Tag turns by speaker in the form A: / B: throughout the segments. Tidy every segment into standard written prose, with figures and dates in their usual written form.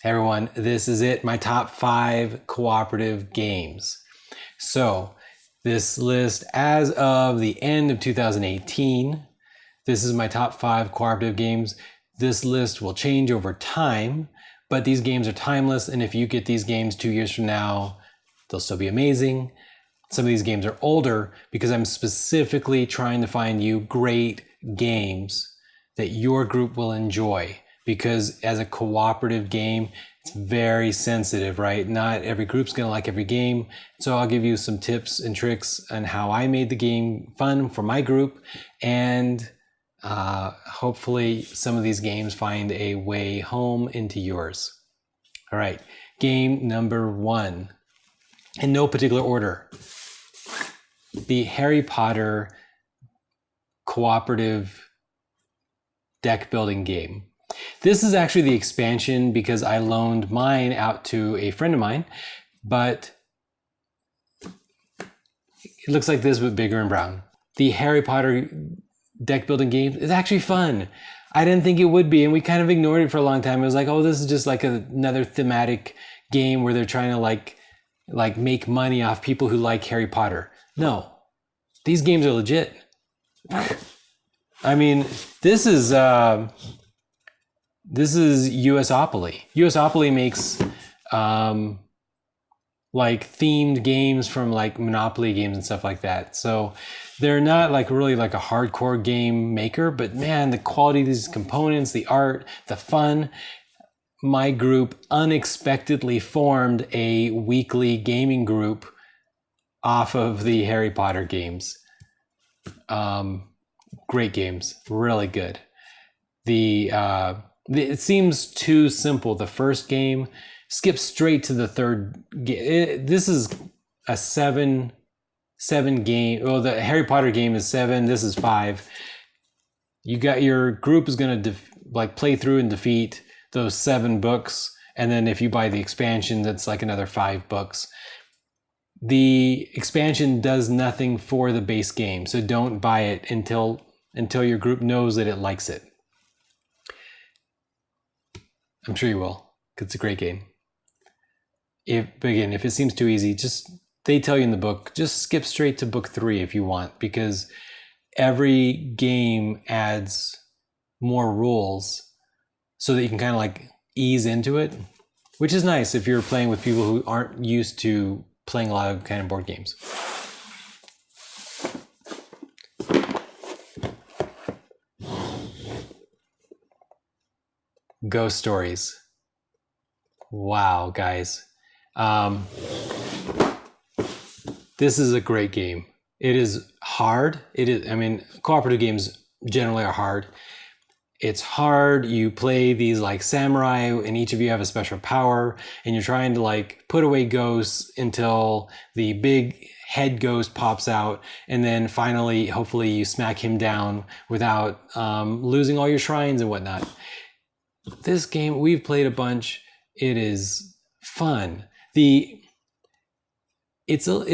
A: everyone, this is it, my top 5 cooperative games. So this list as of the end of 2018, this is my top 5 cooperative games. This list will change over time, but these games are timeless, and if you get these games 2 years from now, they'll still be amazing. Some of these games are older because I'm specifically trying to find you great games that your group will enjoy, because as a cooperative game, it's very sensitive, right? Not every group's gonna like every game. So I'll give you some tips and tricks on how I made the game fun for my group, and hopefully some of these games find a way home into yours. All right, game number 1, in no particular order, the Harry Potter cooperative deck building game. This is actually the expansion because I loaned mine out to a friend of mine, but it looks like this but bigger and brown. The Harry Potter deck building game is actually fun. I didn't think it would be, and we kind of ignored it for a long time. It was like, oh, this is just like another thematic game where they're trying to like make money off people who like Harry Potter. No, these games are legit. I mean, this is USopoly. USopoly makes like themed games from like Monopoly games and stuff like that. So they're not like really like a hardcore game maker, but man, the quality of these components, the art, the fun. My group unexpectedly formed a weekly gaming group off of the Harry Potter games. Great games, really good. It seems too simple. The first game, skip straight to the third game. This is a seven game. Well, the Harry Potter game is 7. This is 5. You got your group is going to play through and defeat those 7 books. And then if you buy the expansion, that's like another 5 books. The expansion does nothing for the base game. So don't buy it until your group knows that it likes it. I'm sure you will, because it's a great game. If it seems too easy, they tell you in the book, just skip straight to book 3 if you want, because every game adds more rules so that you can kind of like ease into it, which is nice if you're playing with people who aren't used to playing a lot of kind of board games. Ghost Stories. Wow, guys. This is a great game. It is hard. Cooperative games generally are hard. It's hard. You play these like samurai, and each of you have a special power, and you're trying to like put away ghosts until the big head ghost pops out, and then finally, hopefully, you smack him down without losing all your shrines and whatnot. This game, we've played a bunch. It is fun. It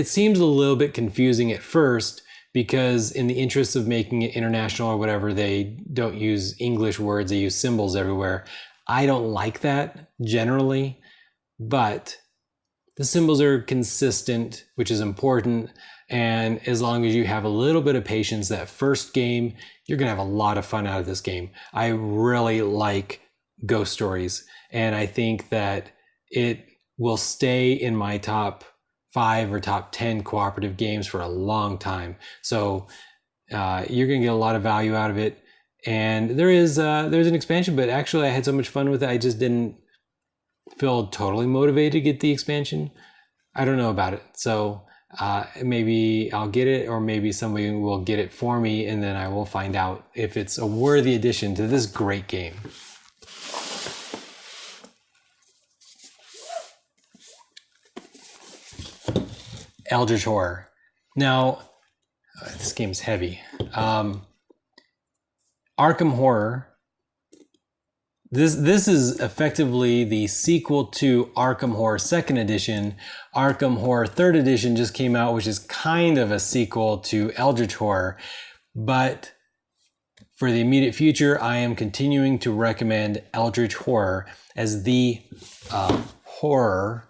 A: seems a little bit confusing at first because in the interest of making it international or whatever, they don't use English words, they use symbols everywhere. I don't like that generally, but the symbols are consistent, which is important. And as long as you have a little bit of patience, that first game, you're gonna have a lot of fun out of this game. I really like Ghost Stories, and I think that it will stay in my top 5 or top 10 cooperative games for a long time. So you're gonna get a lot of value out of it. And there's an expansion, but actually I had so much fun with it, I just didn't feel totally motivated to get the expansion. I don't know about it. So maybe I'll get it, or maybe somebody will get it for me, and then I will find out if it's a worthy addition to this great game. Eldritch Horror. Now, this game's heavy. Arkham Horror. This is effectively the sequel to Arkham Horror 2nd Edition. Arkham Horror 3rd Edition just came out, which is kind of a sequel to Eldritch Horror. But For the immediate future, I am continuing to recommend Eldritch Horror as the horror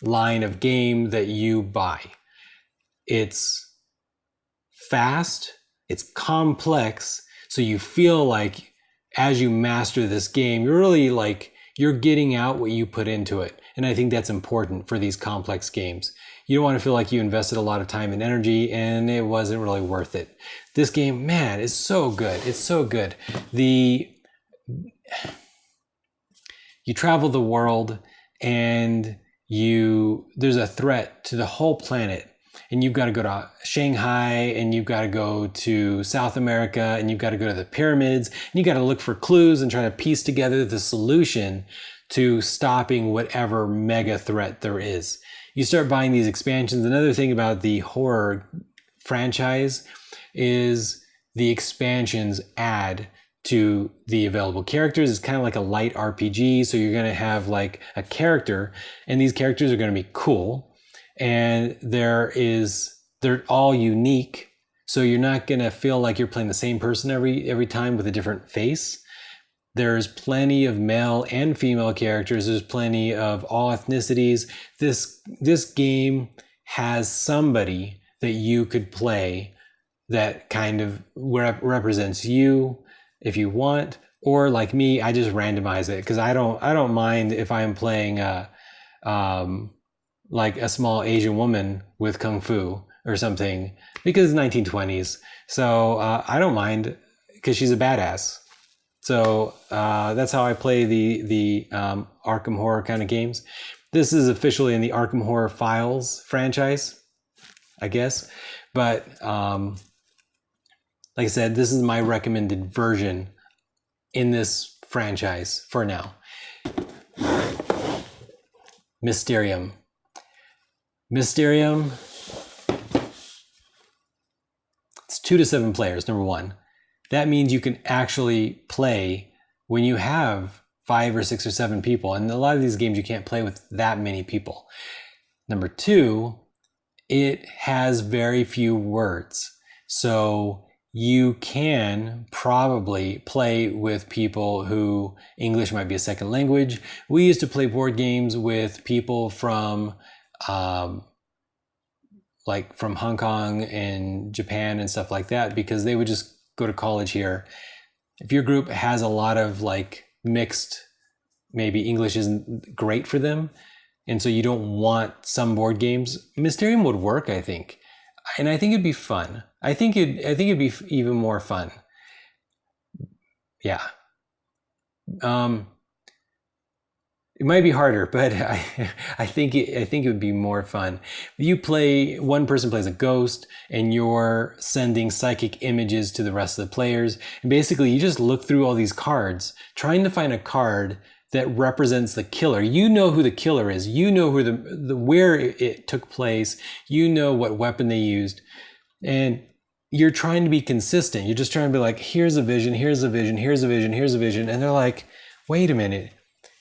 A: line of game that you buy. It's fast, it's complex, so you feel like as you master this game, you're really like, you're getting out what you put into it. And I think that's important for these complex games. You don't want to feel like you invested a lot of time and energy and it wasn't really worth it. This game, man, is so good. It's so good. You travel the world and there's a threat to the whole planet. And you've got to go to Shanghai, and you've got to go to South America, and you've got to go to the pyramids, and you got to look for clues and try to piece together the solution to stopping whatever mega threat there is. You start buying these expansions. Another thing about the horror franchise is the expansions add to the available characters. It's kind of like a light RPG. So you're going to have like a character, and these characters are going to be cool. And they're all unique. So you're not going to feel like you're playing the same person every time with a different face. There's plenty of male and female characters. There's plenty of all ethnicities. This game has somebody that you could play that kind of represents you if you want, or like me, I just randomize it because I don't mind if I'm playing like a small Asian woman with kung fu or something, because it's 1920s. So I don't mind because she's a badass. So that's how I play the Arkham Horror kind of games. This is officially in the Arkham Horror Files franchise, I guess. But like I said, this is my recommended version in this franchise for now. Mysterium. Mysterium, it's 2 to 7 players, number one. That means you can actually play when you have 5 or 6 or 7 people. And a lot of these games you can't play with that many people. Number two, it has very few words. So you can probably play with people who English might be a second language. We used to play board games with people from like from Hong Kong and Japan and stuff like that, because they would just go to college here. If your group has a lot of like mixed, maybe English isn't great for them, and so you don't want some board games, Mysterium would work, I think. And I think it'd be fun. I think it'd be even more fun. Yeah. It might be harder, but I think it would be more fun. One person plays a ghost, and you're sending psychic images to the rest of the players. And basically, you just look through all these cards, trying to find a card that represents the killer. You know who the killer is. You know who where it took place. You know what weapon they used, and you're trying to be consistent. You're just trying to be like, here's a vision, here's a vision, here's a vision, here's a vision, and they're like, wait a minute.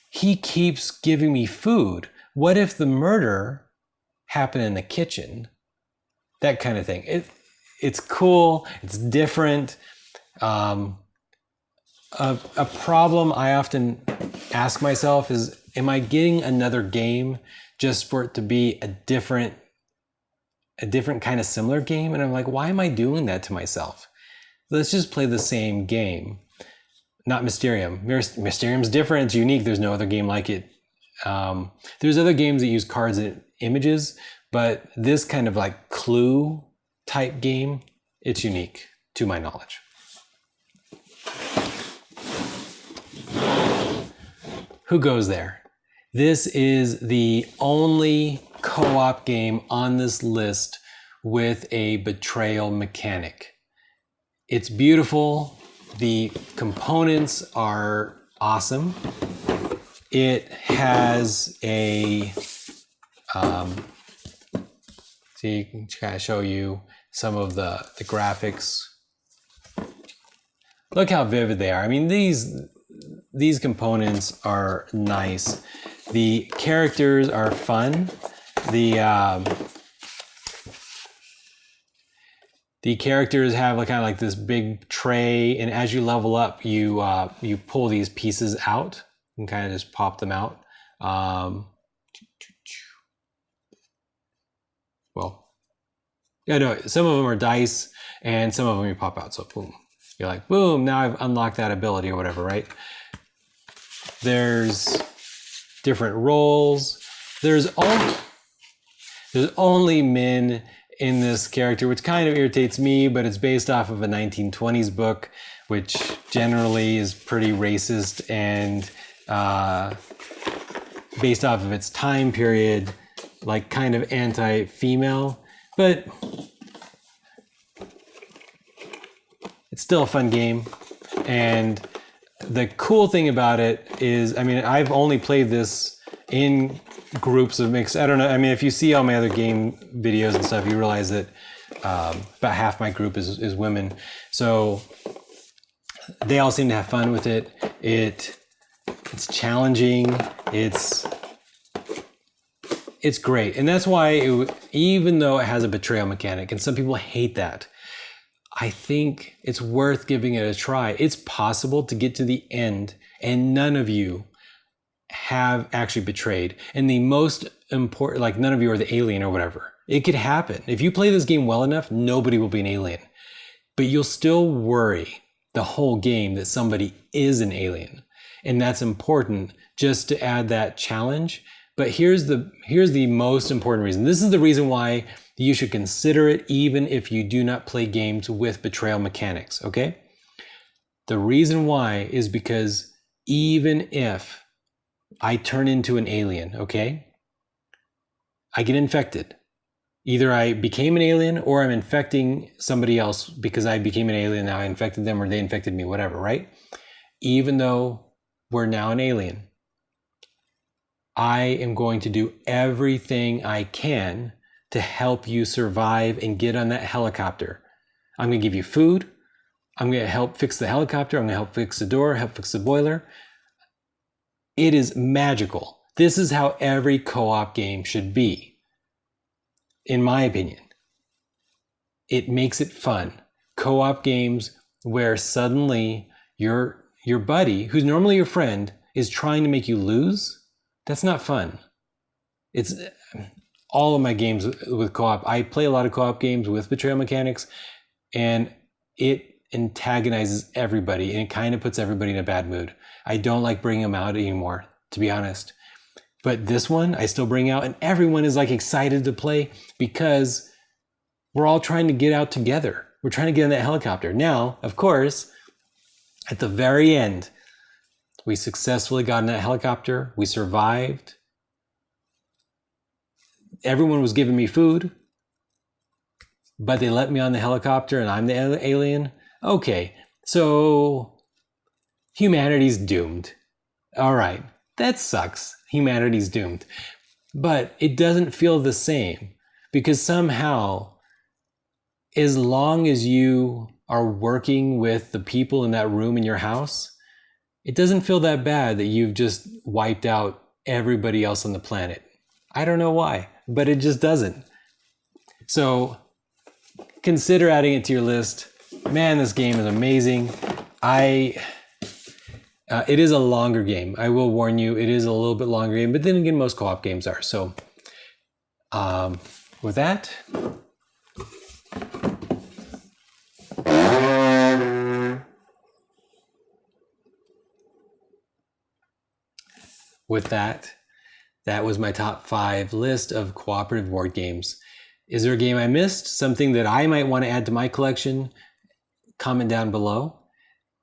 A: He keeps giving me food. What if the murder happened in the kitchen? That kind of thing. It's cool. It's different. A problem I often ask myself is, am I getting another game just for it to be a different kind of similar game? And I'm like, why am I doing that to myself? Let's just play the same game. Not Mysterium. Mysterium's different. It's unique. There's no other game like it. There's other games that use cards and images, but this kind of like clue type game, it's unique to my knowledge. Who goes there? This is the only co-op game on this list with a betrayal mechanic. It's beautiful. The components are awesome. It has a, so you can kind of show you some of the graphics. Look how vivid they are. I mean, these components are nice. The characters are the characters have like kind of like this big tray, and as you level up, you pull these pieces out and kind of just pop them out. Well, yeah, no, some of them are dice, and some of them you pop out. So boom, you're like, boom, now I've unlocked that ability or whatever, right? There's different roles. There's only men in this character, which kind of irritates me, but it's based off of a 1920s book, which generally is pretty racist and based off of its time period, like kind of anti-female, but it's still a fun game. And the cool thing about it is, I mean, I've only played this in groups of mix. I don't know. I mean, if you see all my other game videos and stuff, you realize that about half my group is women. So they all seem to have fun with it. It's challenging. It's great. And that's why even though it has a betrayal mechanic, and some people hate that, I think it's worth giving it a try. It's possible to get to the end and none of you have actually betrayed. And the most important, like none of you are the alien or whatever. It could happen. If you play this game well enough, nobody will be an alien. But you'll still worry the whole game that somebody is an alien. And that's important just to add that challenge. But here's the most important reason. This is the reason why you should consider it even if you do not play games with betrayal mechanics, okay? The reason why is because even if I turn into an alien, okay? I get infected. Either I became an alien or I'm infecting somebody else because I became an alien, now I infected them or they infected me, whatever, right? Even though we're now an alien, I am going to do everything I can to help you survive and get on that helicopter. I'm going to give you food. I'm going to help fix the helicopter. I'm going to help fix the door, help fix the boiler. It is magical. This is how every co-op game should be, in my opinion. It makes it fun. Co-op games where suddenly your buddy, who's normally your friend, is trying to make you lose. That's not fun. It's all of my games with co-op. I play a lot of co-op games with betrayal mechanics, and it antagonizes everybody, and it kind of puts everybody in a bad mood. I don't like bringing them out anymore, to be honest. But this one, I still bring out, and everyone is like excited to play because we're all trying to get out together. We're trying to get in that helicopter. Now, of course, at the very end, we successfully got in that helicopter. We survived. Everyone was giving me food, but they let me on the helicopter and I'm the alien. Okay, so humanity's doomed. All right, that sucks. Humanity's doomed. But it doesn't feel the same because somehow, as long as you are working with the people in that room in your house, it doesn't feel that bad that you've just wiped out everybody else on the planet. I don't know why, but it just doesn't. So consider adding it to your list. Man, this game is amazing. It is a longer game. I will warn you, it is a little bit longer game, but then again, most co-op games are. So with that, that was my top 5 list of cooperative board games. Is there a game I missed? Something that I might want to add to my collection? Comment down below.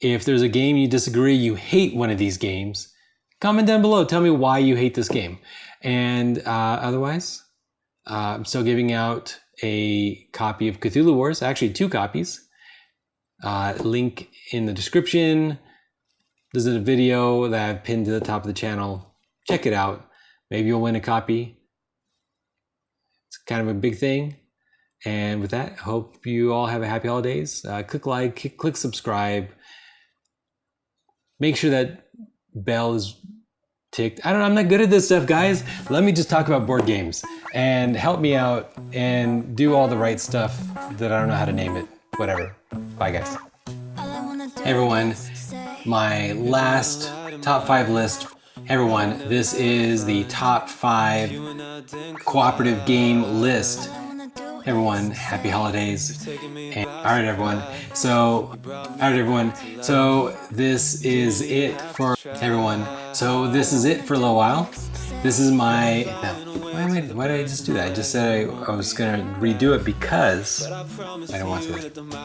A: If there's a game you disagree, you hate one of these games, comment down below. Tell me why you hate this game. And otherwise, I'm still giving out a copy of Cthulhu Wars, actually 2 copies. Link in the description. This is a video that I've pinned to the top of the channel. Check it out. Maybe you'll win a copy. It's kind of a big thing. And with that, hope you all have a happy holidays. Click like, click subscribe. Make sure that bell is I don't know, I'm not good at this stuff, guys. Let me just talk about board games and help me out and do all the right stuff that I don't know how to name it. Whatever. Bye, guys. Hey, everyone. My last top 5 list. Hey, everyone. This is the top 5 cooperative game list. Hey, everyone, happy holidays. And, all right, everyone. So this is it for everyone. So this is it for a little while. This is my. Why did I just do that? I just said I was gonna redo it because I don't want to.